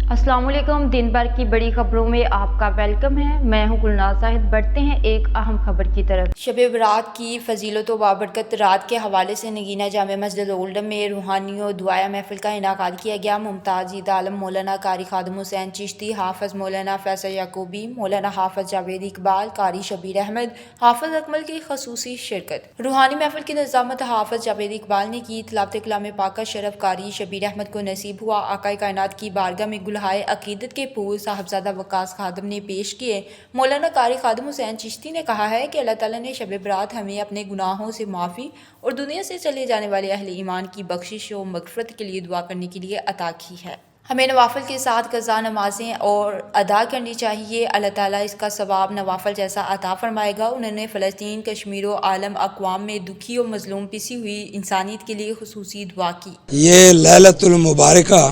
अस्सलाम वालेकुम। दिन भर की बड़ी खबरों में आपका वेलकम है। मैं हूं गुलनाज साहिद। बढ़ते हैं एक अहम खबर की तरफ। शब बरात की फजीलत व बाबरकत रात के हवाले से नगीना जामे मस्जिद ओल्डम में रूहानी और दुआया महफिल का इनाकाद किया गया। मुमताज़ ईद आलम, मौलाना कारी खादिम हुसैन चिश्ती, हाफ़िज़ मौलाना फैसल याकूबी, मौलाना हाफ़िज़ जावेद इकबाल, कारी शबीर अहमद, हाफ़िज़ अकमल की खसूसी शिरकत। रूहानी महफिल की निज़ामत हाफ़िज़ जावेद इकबाल ने की। तिलावत कलाम पाक का शरफ कारी शबीर अहमद को नसीब हुआ। आका कायनात की बारगाह में हाय अकीदत के फूल साहबजादा वकास खादम ने पेश किए। मौलाना कारी खादिम हुसैन चिश्ती ने कहा है कि अल्लाह ताला ने शब बरात हमें अपने गुनाहों से माफ़ी और दुनिया से चले जाने वाले अहले ईमान की बख्शिश और मगफरत के लिए दुआ करने के लिए अता की है। हमें नवाफिल के साथ क़ज़ा नमाजें और अदा करनी चाहिए। अल्लाह ताला इसका सवाब नवाफिल जैसा अता फरमाएगा। उन्होंने फ़लस्तीन, कश्मीर और आलम अक़वाम में दुखी और मज़लूम पिसी हुई इंसानियत के लिए खुसूसी दुआ की। ये लैलतुल मुबारका,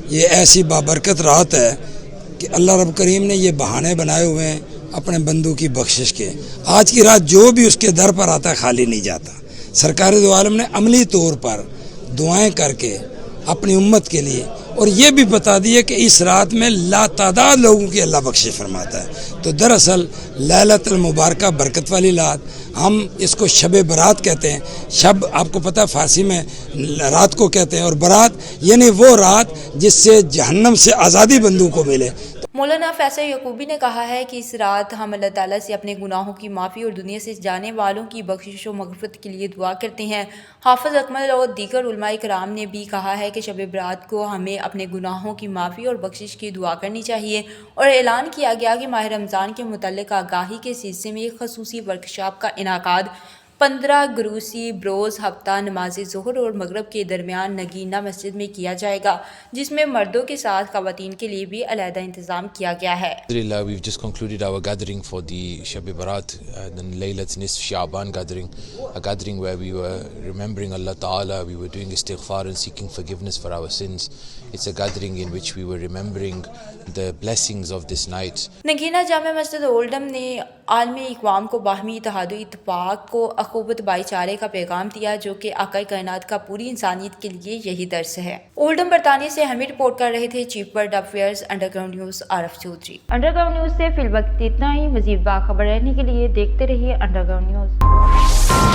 ये ऐसी बाबरकत रात है कि अल्लाह रब करीम ने ये बहाने बनाए हुए हैं अपने बंदों की बख्शिश के। आज की रात जो भी उसके दर पर आता है खाली नहीं जाता। सरकार दो आलम ने अमली तौर पर दुआएं करके अपनी उम्मत के लिए और ये भी बता दिया कि इस रात में लातादाद लोगों की अल्लाह बख्शिश फरमाता है। तो दरअसल लैलतुल मुबारका बरकत वाली रात, हम इसको शब बरात कहते हैं। शब आपको पता है फ़ारसी में रात को कहते हैं और बरात यानी वो रात जिससे जहन्नम से आज़ादी बंदों को मिले। मौलाना फैसल याकूबी ने कहा है कि इस रात हम अल्लाह ताला से अपने गुनाहों की माफ़ी और दुनिया से जाने वालों की बख्शिश और मग़फ़िरत के लिए दुआ करते हैं। हाफ़िज़ अकमल और दीगर उलमाए किराम ने भी कहा है कि शब बरात को हमें अपने गुनाहों की माफ़ी और बख्शिश की दुआ करनी चाहिए और ऐलान किया गया कि माह रमज़ान के मुतल्लिक़ आगाही के सिलसिले में एक ख़ुसूसी वर्कशॉप का इनाकाद 15 गुरूसी बरोज़ हफ्ता नमाज ज़ोहर और मगरब के दरमियान नगीना मस्जिद में किया जाएगा, जिसमें मर्दों के साथ ख़वातीन के लिए भी अलहदा इंतज़ाम किया गया है। We've just concluded our gathering for the Shab Barat, the Laylat Nisf Sha'ban gathering, a gathering where we were remembering Allah Ta'ala, we were doing istighfar and seeking forgiveness for our sins. It's a gathering in which we were remembering the blessings of this night. Nagina जामे मस्जिद Oldham ने आलमी इक़वाम को बाहमी इत्तेहाद व इत्तेफाक को अख़ुवत भाईचारे का पैगाम दिया, जो कि आका कायनात का पूरी इंसानियत के लिए यही दर्स है। ओल्डम बरतानिया से हमें रिपोर्ट कर रहे थे chief world affairs underground news Arif Chaudhry. Underground news से फिलवक्त इतना ही। मज़ीद बाखबर रहने के लिए देखते रहिए अंडरग्राउंड न्यूज़।